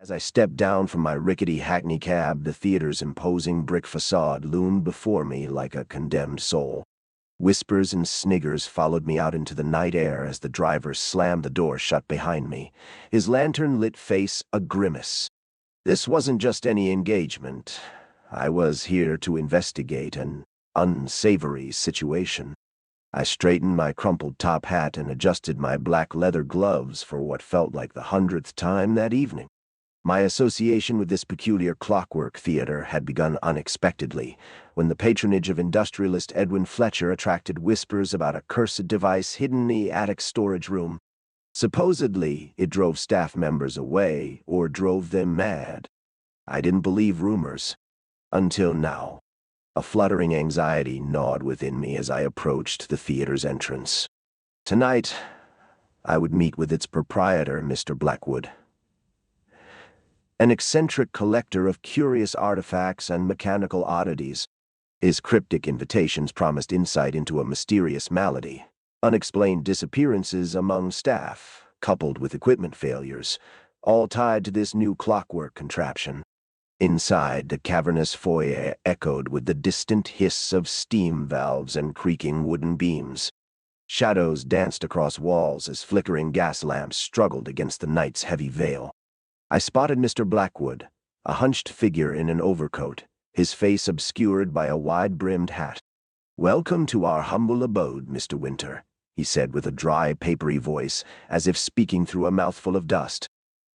As I stepped down from my rickety hackney cab, the theater's imposing brick facade loomed before me like a condemned soul. Whispers and sniggers followed me out into the night air as the driver slammed the door shut behind me, his lantern-lit face a grimace. This wasn't just any engagement. I was here to investigate an unsavory situation. I straightened my crumpled top hat and adjusted my black leather gloves for what felt like the 100th time that evening. My association with this peculiar clockwork theater had begun unexpectedly, when the patronage of industrialist Edwin Fletcher attracted whispers about a cursed device hidden in the attic storage room. Supposedly, it drove staff members away or drove them mad. I didn't believe rumors. Until now. A fluttering anxiety gnawed within me as I approached the theater's entrance. Tonight, I would meet with its proprietor, Mr. Blackwood. An eccentric collector of curious artifacts and mechanical oddities. His cryptic invitations promised insight into a mysterious malady, unexplained disappearances among staff, coupled with equipment failures, all tied to this new clockwork contraption. Inside, the cavernous foyer echoed with the distant hiss of steam valves and creaking wooden beams. Shadows danced across walls as flickering gas lamps struggled against the night's heavy veil. I spotted Mr. Blackwood, a hunched figure in an overcoat, his face obscured by a wide-brimmed hat. "Welcome to our humble abode, Mr. Winter," he said with a dry, papery voice, as if speaking through a mouthful of dust.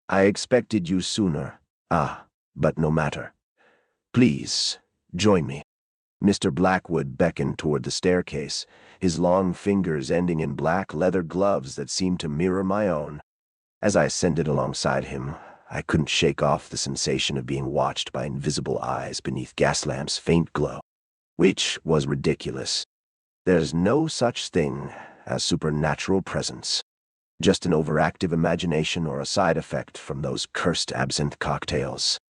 "I expected you sooner. But no matter. Please, join me." Mr. Blackwood beckoned toward the staircase, his long fingers ending in black leather gloves that seemed to mirror my own. As I ascended alongside him, I couldn't shake off the sensation of being watched by invisible eyes beneath gas lamps' faint glow. Which was ridiculous. There's no such thing as supernatural presence. Just an overactive imagination or a side effect from those cursed absinthe cocktails.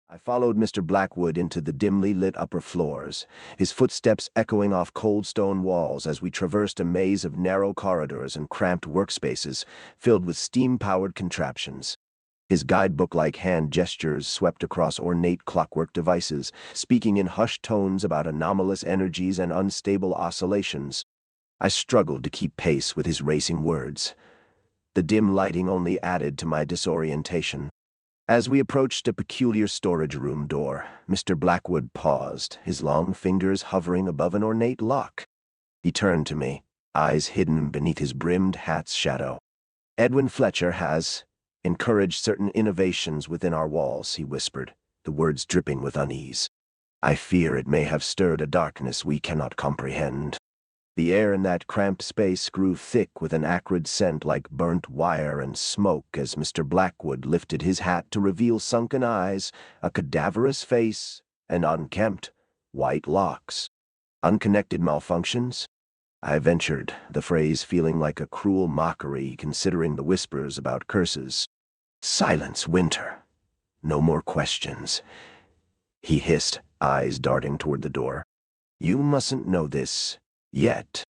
I followed Mr. Blackwood into the dimly lit upper floors, his footsteps echoing off cold stone walls as we traversed a maze of narrow corridors and cramped workspaces filled with steam-powered contraptions. His guidebook-like hand gestures swept across ornate clockwork devices, speaking in hushed tones about anomalous energies and unstable oscillations. I struggled to keep pace with his racing words. The dim lighting only added to my disorientation. As we approached a peculiar storage room door, Mr. Blackwood paused, his long fingers hovering above an ornate lock. He turned to me, eyes hidden beneath his brimmed hat's shadow. "Edwin Fletcher has encouraged certain innovations within our walls," he whispered, the words dripping with unease. "I fear it may have stirred a darkness we cannot comprehend." The air in that cramped space grew thick with an acrid scent like burnt wire and smoke as Mr. Blackwood lifted his hat to reveal sunken eyes, a cadaverous face, and unkempt, white locks. "Unconnected malfunctions?" I ventured, the phrase feeling like a cruel mockery considering the whispers about curses. "Silence, Winter. No more questions," he hissed, eyes darting toward the door. "You mustn't know this. Yet."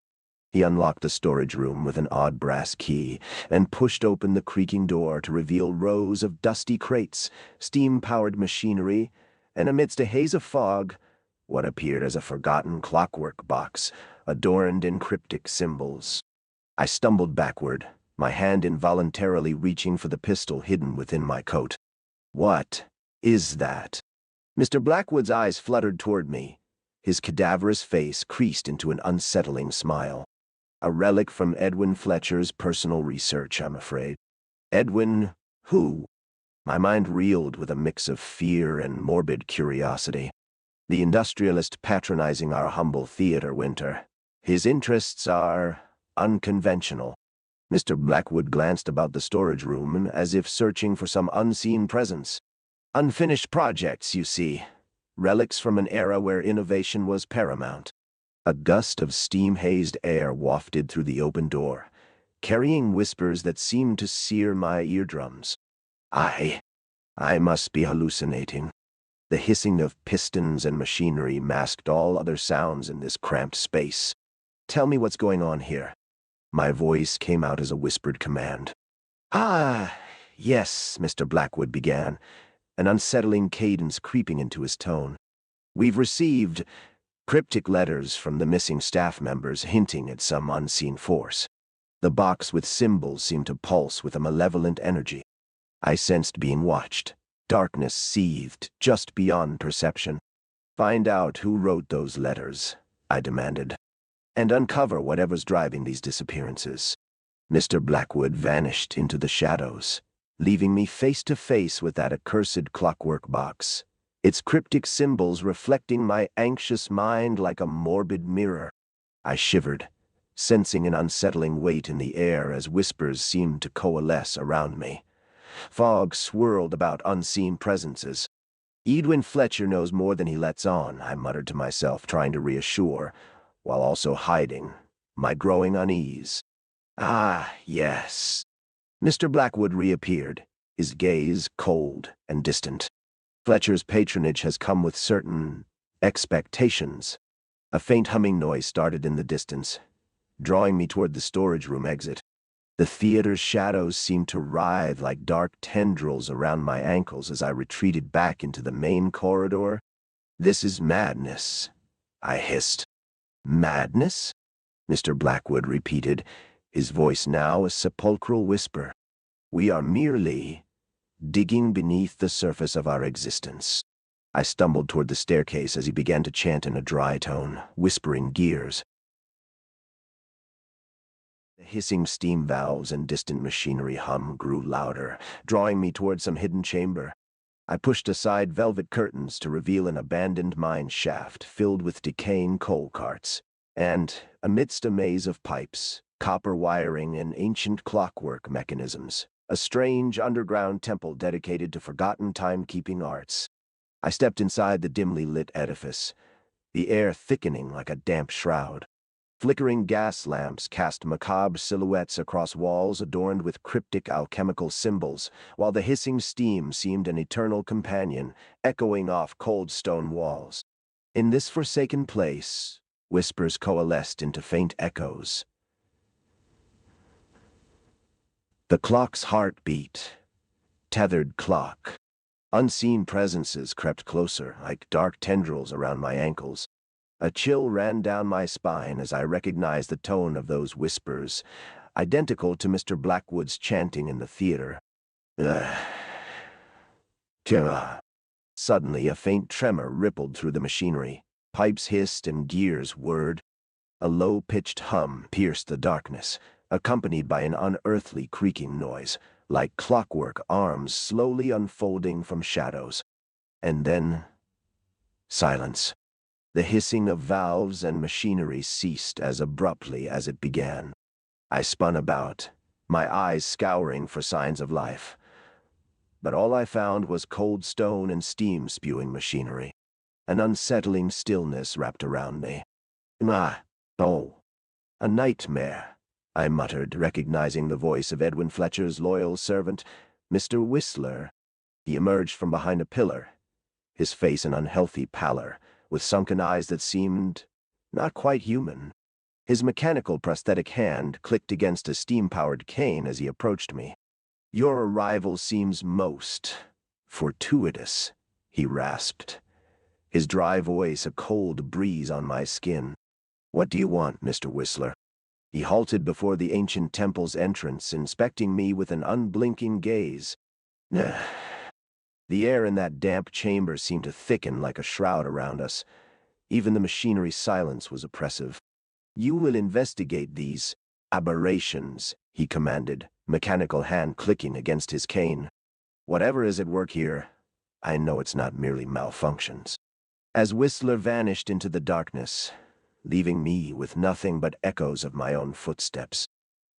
He unlocked the storage room with an odd brass key and pushed open the creaking door to reveal rows of dusty crates, steam-powered machinery, and amidst a haze of fog, what appeared as a forgotten clockwork box, adorned in cryptic symbols. I stumbled backward, my hand involuntarily reaching for the pistol hidden within my coat. "What is that?" Mr. Blackwood's eyes fluttered toward me. His cadaverous face creased into an unsettling smile. "A relic from Edwin Fletcher's personal research, I'm afraid." "Edwin who?" My mind reeled with a mix of fear and morbid curiosity. "The industrialist patronizing our humble theater, Winter. His interests are unconventional." Mr. Blackwood glanced about the storage room as if searching for some unseen presence. "Unfinished projects, you see. Relics from an era where innovation was paramount." A gust of steam-hazed air wafted through the open door, carrying whispers that seemed to sear my eardrums. I must be hallucinating. The hissing of pistons and machinery masked all other sounds in this cramped space. "Tell me what's going on here." My voice came out as a whispered command. Yes, Mr. Blackwood began, an unsettling cadence creeping into his tone. We've received cryptic letters from the missing staff members hinting at some unseen force. The box with symbols seemed to pulse with a malevolent energy. I sensed being watched. Darkness seethed just beyond perception. Find out who wrote those letters, I demanded, and uncover whatever's driving these disappearances. Mr. Blackwood vanished into the shadows, leaving me face to face with that accursed clockwork box, its cryptic symbols reflecting my anxious mind like a morbid mirror. I shivered, sensing an unsettling weight in the air as whispers seemed to coalesce around me. Fog swirled about unseen presences. Edwin Fletcher knows more than he lets on, I muttered to myself, trying to reassure, while also hiding my growing unease. Ah, yes. Mr. Blackwood reappeared, his gaze cold and distant. Fletcher's patronage has come with certain expectations. A faint humming noise started in the distance, drawing me toward the storage room exit. The theater's shadows seemed to writhe like dark tendrils around my ankles as I retreated back into the main corridor. This is madness, I hissed. Madness? Mr. Blackwood repeated, his voice now a sepulchral whisper. We are merely digging beneath the surface of our existence. I stumbled toward the staircase as he began to chant in a dry tone, whispering gears. The hissing steam valves and distant machinery hum grew louder, drawing me toward some hidden chamber. I pushed aside velvet curtains to reveal an abandoned mine shaft filled with decaying coal carts, and, amidst a maze of pipes, copper wiring, and ancient clockwork mechanisms, a strange underground temple dedicated to forgotten timekeeping arts. I stepped inside the dimly lit edifice, the air thickening like a damp shroud. Flickering gas lamps cast macabre silhouettes across walls adorned with cryptic alchemical symbols, while the hissing steam seemed an eternal companion, echoing off cold stone walls. In this forsaken place, whispers coalesced into faint echoes. The clock's heartbeat. Tethered clock. Unseen presences crept closer, like dark tendrils around my ankles. A chill ran down my spine as I recognized the tone of those whispers, identical to Mr. Blackwood's chanting in the theater. Suddenly, a faint tremor rippled through the machinery. Pipes hissed and gears whirred. A low-pitched hum pierced the darkness, accompanied by an unearthly creaking noise, like clockwork arms slowly unfolding from shadows. And then, silence. The hissing of valves and machinery ceased as abruptly as it began. I spun about, my eyes scouring for signs of life. But all I found was cold stone and steam-spewing machinery. An unsettling stillness wrapped around me. Oh, a nightmare, I muttered, recognizing the voice of Edwin Fletcher's loyal servant, Mr. Whistler. He emerged from behind a pillar, his face an unhealthy pallor, with sunken eyes that seemed not quite human. His mechanical prosthetic hand clicked against a steam-powered cane as he approached me. Your arrival seems most fortuitous, he rasped, his dry voice a cold breeze on my skin. What do you want, Mr. Whistler? He halted before the ancient temple's entrance, inspecting me with an unblinking gaze. The air in that damp chamber seemed to thicken like a shroud around us. Even the machinery's silence was oppressive. You will investigate these aberrations, he commanded, mechanical hand clicking against his cane. Whatever is at work here, I know it's not merely malfunctions. As Whistler vanished into the darkness, leaving me with nothing but echoes of my own footsteps,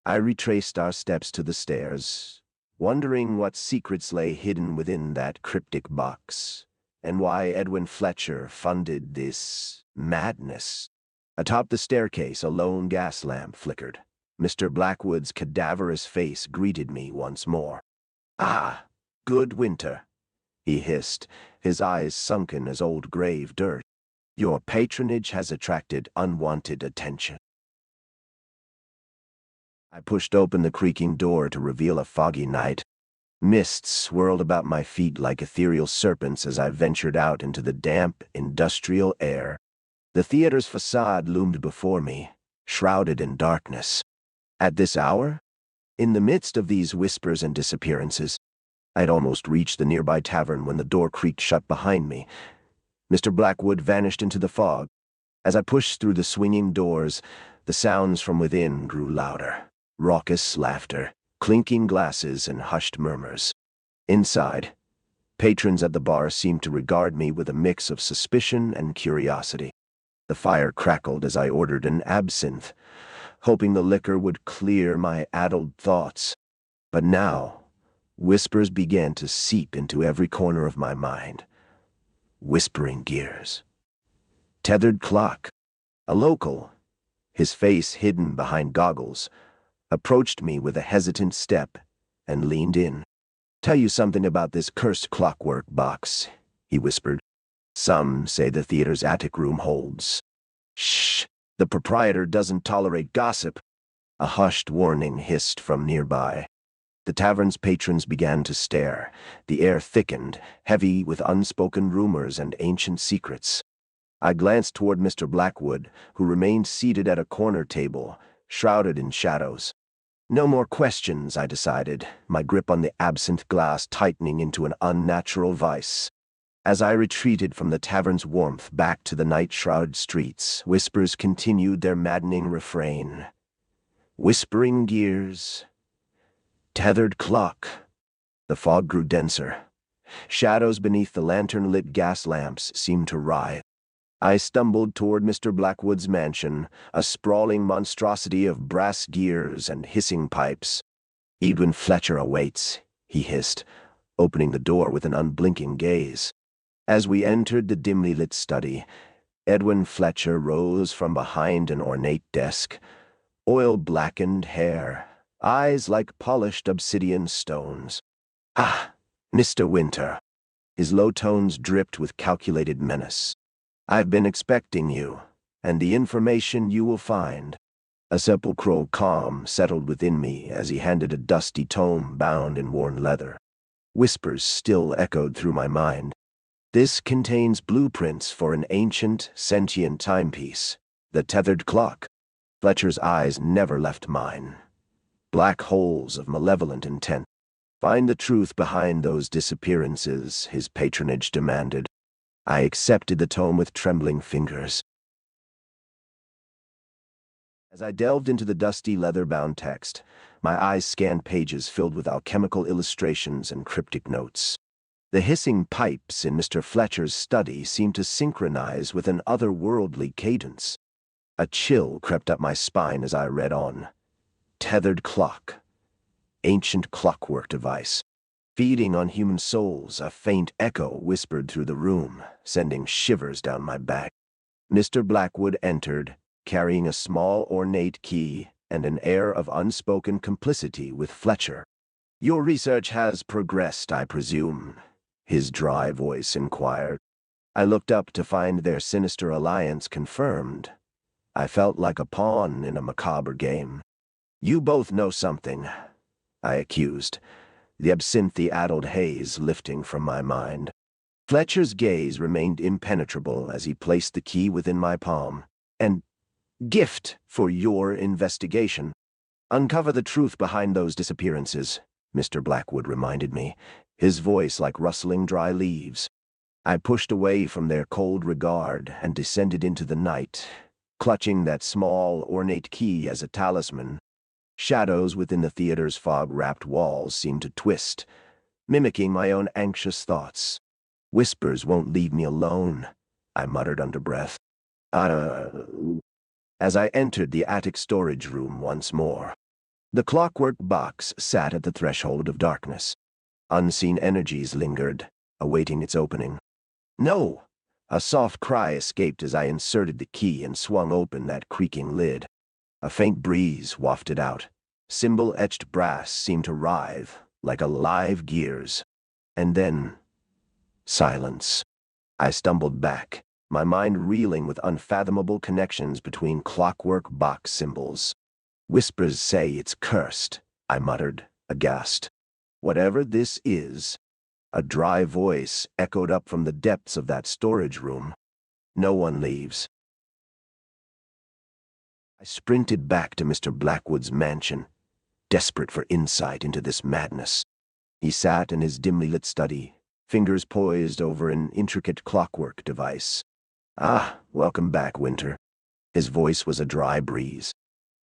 I retraced our steps to the stairs, wondering what secrets lay hidden within that cryptic box, and why Edwin Fletcher funded this madness. Atop the staircase, a lone gas lamp flickered. Mr. Blackwood's cadaverous face greeted me once more. Ah, good Winter, he hissed, his eyes sunken as old grave dirt. Your patronage has attracted unwanted attention. I pushed open the creaking door to reveal a foggy night. Mists swirled about my feet like ethereal serpents as I ventured out into the damp, industrial air. The theater's facade loomed before me, shrouded in darkness. At this hour? In the midst of these whispers and disappearances, I had almost reached the nearby tavern when the door creaked shut behind me. Mr. Blackwood vanished into the fog. As I pushed through the swinging doors, the sounds from within grew louder. Raucous laughter, clinking glasses, and hushed murmurs. Inside, patrons at the bar seemed to regard me with a mix of suspicion and curiosity. The fire crackled as I ordered an absinthe, hoping the liquor would clear my addled thoughts. But now, whispers began to seep into every corner of my mind. Whispering gears. Tethered clock. A local, his face hidden behind goggles, approached me with a hesitant step and leaned in. "Tell you something about this cursed clockwork box," he whispered. "Some say the theater's attic room holds." "Shh! The proprietor doesn't tolerate gossip," a hushed warning hissed from nearby. The tavern's patrons began to stare. The air thickened, heavy with unspoken rumors and ancient secrets. I glanced toward Mr. Blackwood, who remained seated at a corner table, shrouded in shadows. No more questions, I decided, my grip on the absinthe glass tightening into an unnatural vice. As I retreated from the tavern's warmth back to the night-shrouded streets, whispers continued their maddening refrain. Whispering gears. Tethered clock. The fog grew denser. Shadows beneath the lantern-lit gas lamps seemed to writhe. I stumbled toward Mr. Blackwood's mansion, a sprawling monstrosity of brass gears and hissing pipes. "Edwin Fletcher awaits," he hissed, opening the door with an unblinking gaze. As we entered the dimly lit study, Edwin Fletcher rose from behind an ornate desk. Oil-blackened hair, eyes like polished obsidian stones. "Ah, Mr. Winter." His low tones dripped with calculated menace. "I've been expecting you, and the information you will find." A sepulchral calm settled within me as he handed a dusty tome bound in worn leather. Whispers still echoed through my mind. "This contains blueprints for an ancient, sentient timepiece, the tethered clock." Fletcher's eyes never left mine. Black holes of malevolent intent. "Find the truth behind those disappearances," his patronage demanded. I accepted the tome with trembling fingers. As I delved into the dusty leather-bound text, my eyes scanned pages filled with alchemical illustrations and cryptic notes. The hissing pipes in Mr. Fletcher's study seemed to synchronize with an otherworldly cadence. A chill crept up my spine as I read on. Tethered clock. Ancient clockwork device. Feeding on human souls, a faint echo whispered through the room, sending shivers down my back. Mr. Blackwood entered, carrying a small ornate key and an air of unspoken complicity with Fletcher. "Your research has progressed, I presume?" his dry voice inquired. I looked up to find their sinister alliance confirmed. I felt like a pawn in a macabre game. "You both know something," I accused, the absinthe-addled haze lifting from my mind. Fletcher's gaze remained impenetrable as he placed the key within my palm. "And gift for your investigation. Uncover the truth behind those disappearances," Mr. Blackwood reminded me, his voice like rustling dry leaves. I pushed away from their cold regard and descended into the night, clutching that small, ornate key as a talisman. Shadows within the theater's fog-wrapped walls seemed to twist, mimicking my own anxious thoughts. "Whispers won't leave me alone," I muttered under breath. As I entered the attic storage room once more. The clockwork box sat at the threshold of darkness. Unseen energies lingered, awaiting its opening. "No!" A soft cry escaped as I inserted the key and swung open that creaking lid. A faint breeze wafted out. Symbol-etched brass seemed to writhe, like alive gears. And then, silence. I stumbled back, my mind reeling with unfathomable connections between clockwork box symbols. "Whispers say it's cursed," I muttered, aghast. Whatever this is, a dry voice echoed up from the depths of that storage room. No one leaves. I sprinted back to Mr. Blackwood's mansion, desperate for insight into this madness. He sat in his dimly lit study, fingers poised over an intricate clockwork device. "Ah, welcome back, Winter." His voice was a dry breeze.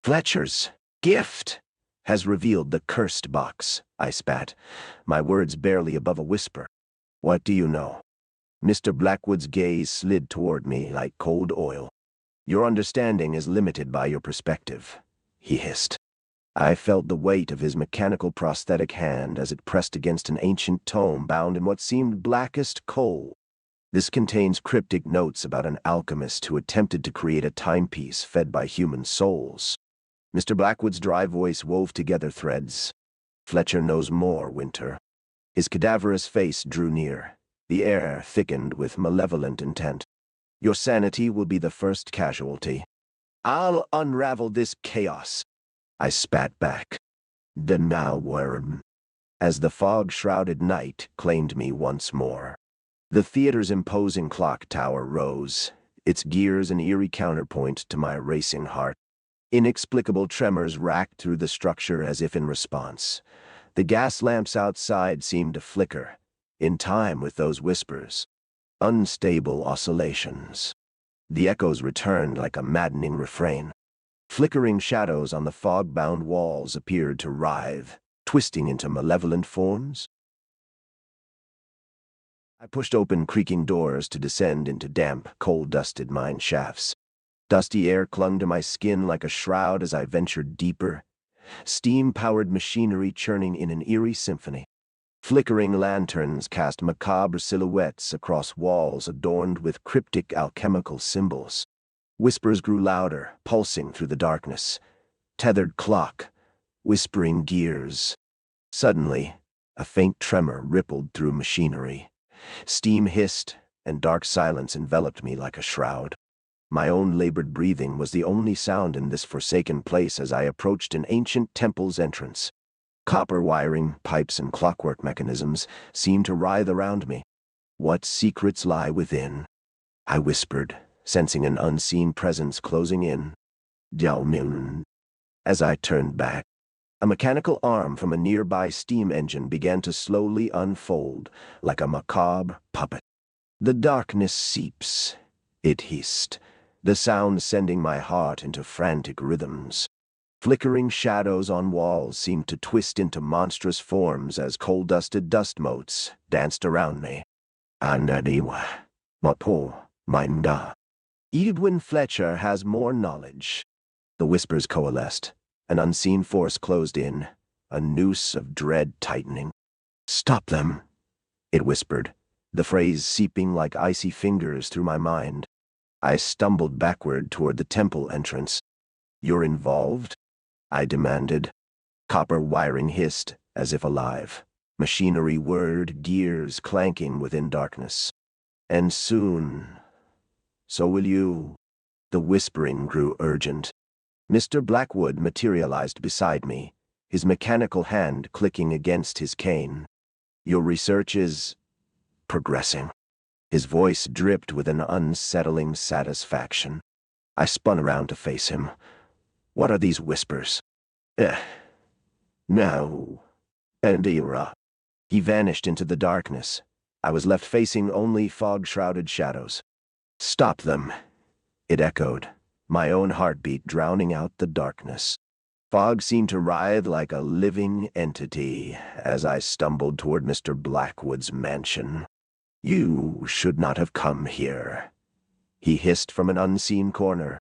"Fletcher's gift has revealed the cursed box," I spat, my words barely above a whisper. "What do you know?" Mr. Blackwood's gaze slid toward me like cold oil. "Your understanding is limited by your perspective," he hissed. I felt the weight of his mechanical prosthetic hand as it pressed against an ancient tome bound in what seemed blackest coal. "This contains cryptic notes about an alchemist who attempted to create a timepiece fed by human souls." Mr. Blackwood's dry voice wove together threads. "Fletcher knows more, Winter." His cadaverous face drew near. The air thickened with malevolent intent. "Your sanity will be the first casualty." "I'll unravel this chaos," I spat back. "The malworm." As the fog-shrouded night claimed me once more. The theater's imposing clock tower rose, its gears an eerie counterpoint to my racing heart. Inexplicable tremors racked through the structure as if in response. The gas lamps outside seemed to flicker, in time with those whispers. Unstable oscillations. The echoes returned like a maddening refrain. Flickering shadows on the fog-bound walls appeared to writhe, twisting into malevolent forms. I pushed open creaking doors to descend into damp, coal-dusted mine shafts. Dusty air clung to my skin like a shroud as I ventured deeper, steam-powered machinery churning in an eerie symphony. Flickering lanterns cast macabre silhouettes across walls adorned with cryptic alchemical symbols. Whispers grew louder, pulsing through the darkness. Tethered clock, whispering gears. Suddenly, a faint tremor rippled through machinery. Steam hissed, and dark silence enveloped me like a shroud. My own labored breathing was the only sound in this forsaken place as I approached an ancient temple's entrance. Copper wiring, pipes, and clockwork mechanisms seemed to writhe around me. "What secrets lie within?" I whispered, sensing an unseen presence closing in. "Diaomin." As I turned back, a mechanical arm from a nearby steam engine began to slowly unfold, like a macabre puppet. "The darkness seeps," it hissed, the sound sending my heart into frantic rhythms. Flickering shadows on walls seemed to twist into monstrous forms as coal-dusted dust motes danced around me. "Anadiwa, Mapo, Minda. Edwin Fletcher has more knowledge." The whispers coalesced. An unseen force closed in, a noose of dread tightening. "Stop them," it whispered, the phrase seeping like icy fingers through my mind. I stumbled backward toward the temple entrance. "You're involved?" I demanded. Copper wiring hissed, as if alive. Machinery whirred, gears clanking within darkness. "And soon, so will you." The whispering grew urgent. Mr. Blackwood materialized beside me, his mechanical hand clicking against his cane. "Your research is progressing." His voice dripped with an unsettling satisfaction. I spun around to face him. "What are these whispers?" "No. Andira." He vanished into the darkness. I was left facing only fog-shrouded shadows. "Stop them," it echoed, my own heartbeat drowning out the darkness. Fog seemed to writhe like a living entity as I stumbled toward Mr. Blackwood's mansion. "You should not have come here," he hissed from an unseen corner.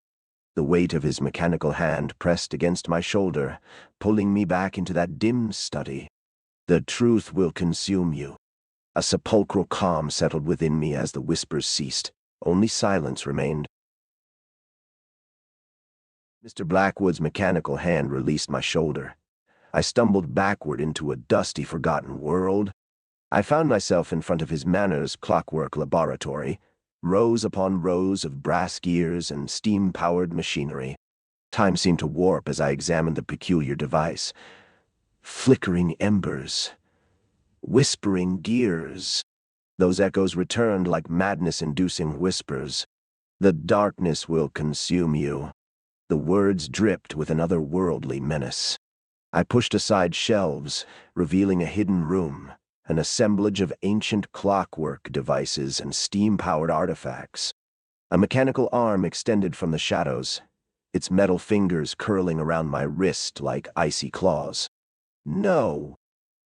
The weight of his mechanical hand pressed against my shoulder, pulling me back into that dim study. "The truth will consume you." A sepulchral calm settled within me as the whispers ceased. Only silence remained. Mr. Blackwood's mechanical hand released my shoulder. I stumbled backward into a dusty, forgotten world. I found myself in front of his Manor's clockwork laboratory, rows upon rows of brass gears and steam-powered machinery. Time seemed to warp as I examined the peculiar device. Flickering embers, whispering gears. Those echoes returned like madness-inducing whispers. The darkness will consume you. The words dripped with an otherworldly menace. I pushed aside shelves, revealing a hidden room, an assemblage of ancient clockwork devices and steam-powered artifacts. A mechanical arm extended from the shadows, its metal fingers curling around my wrist like icy claws. "No!"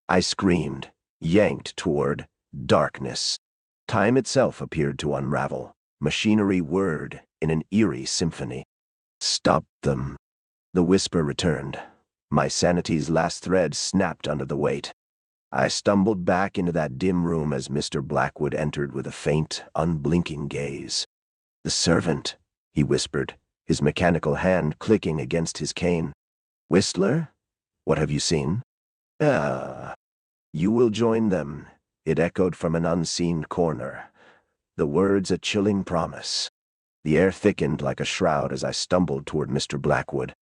I screamed, yanked toward darkness. Time itself appeared to unravel, machinery whirred in an eerie symphony. "Stop them." The whisper returned. My sanity's last thread snapped under the weight. I stumbled back into that dim room as Mr. Blackwood entered with a faint, unblinking gaze. "The servant," he whispered, his mechanical hand clicking against his cane. "Whistler? What have you seen?" You will join them," it echoed from an unseen corner. The words a chilling promise. The air thickened like a shroud as I stumbled toward Mr. Blackwood.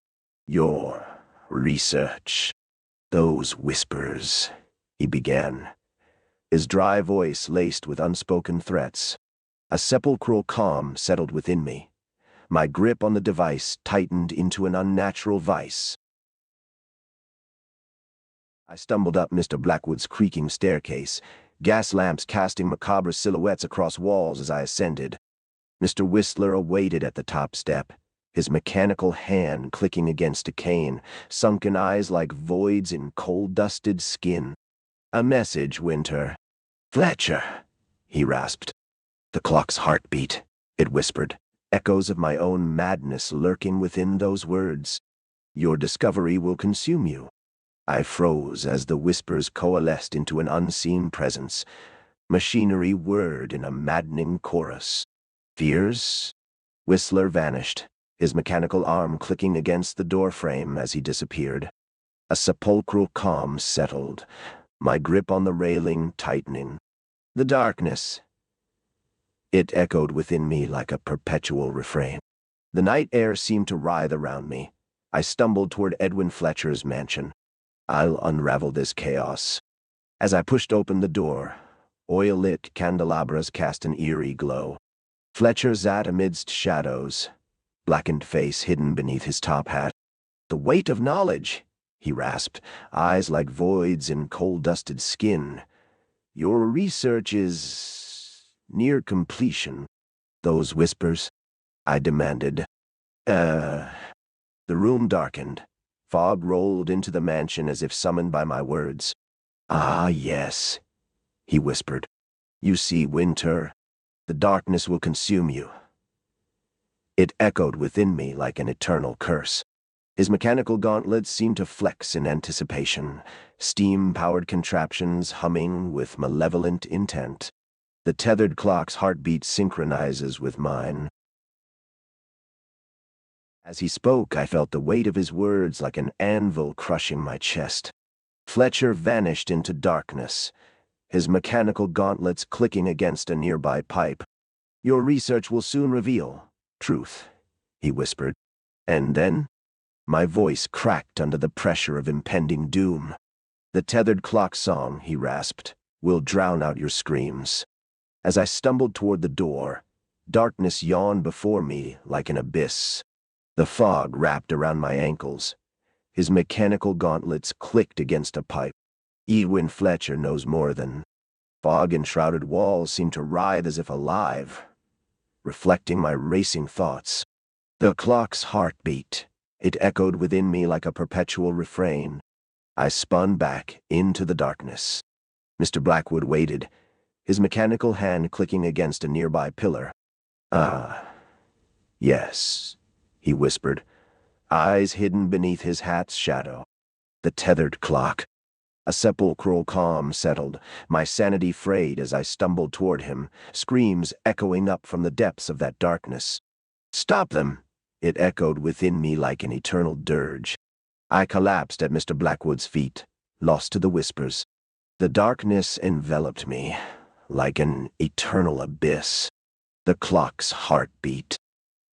"Your research. Those whispers," he began, his dry voice laced with unspoken threats. A sepulchral calm settled within me. My grip on the device tightened into an unnatural vice. I stumbled up Mr. Blackwood's creaking staircase, gas lamps casting macabre silhouettes across walls as I ascended. Mr. Whistler awaited at the top step, his mechanical hand clicking against a cane, sunken eyes like voids in coal-dusted skin. "A message, Winter." "Fletcher," he rasped. "The clock's heartbeat," it whispered, echoes of my own madness lurking within those words. "Your discovery will consume you." I froze as the whispers coalesced into an unseen presence. Machinery whirred in a maddening chorus. "Fears?" Whistler vanished, his mechanical arm clicking against the doorframe as he disappeared. A sepulchral calm settled, my grip on the railing tightening. "The darkness." It echoed within me like a perpetual refrain. The night air seemed to writhe around me. I stumbled toward Edwin Fletcher's mansion. I'll unravel this chaos. As I pushed open the door, oil-lit candelabras cast an eerie glow. Fletcher sat amidst shadows, blackened face hidden beneath his top hat. "The weight of knowledge," he rasped, eyes like voids in coal-dusted skin. "Your research is near completion." "Those whispers?" I demanded. The room darkened. Fog rolled into the mansion as if summoned by my words. "Ah, yes," he whispered. "You see, Winter, the darkness will consume you." It echoed within me like an eternal curse. His mechanical gauntlets seemed to flex in anticipation, steam-powered contraptions humming with malevolent intent. The tethered clock's heartbeat synchronizes with mine. As he spoke, I felt the weight of his words like an anvil crushing my chest. Fletcher vanished into darkness, his mechanical gauntlets clicking against a nearby pipe. "Your research will soon reveal truth," he whispered. And then, my voice cracked under the pressure of impending doom. "The tethered clock song," he rasped, "will drown out your screams." As I stumbled toward the door, darkness yawned before me like an abyss. The fog wrapped around my ankles. His mechanical gauntlets clicked against a pipe. Edwin Fletcher knows more than... Fog-enshrouded walls seemed to writhe as if alive, reflecting my racing thoughts. The clock's heartbeat. It echoed within me like a perpetual refrain. I spun back into the darkness. Mr. Blackwood waited, his mechanical hand clicking against a nearby pillar. "Ah, yes," he whispered, eyes hidden beneath his hat's shadow. "The tethered clock." A sepulchral calm settled, my sanity frayed as I stumbled toward him, screams echoing up from the depths of that darkness. "Stop them!" It echoed within me like an eternal dirge. I collapsed at Mr. Blackwood's feet, lost to the whispers. The darkness enveloped me, like an eternal abyss. The clock's heartbeat.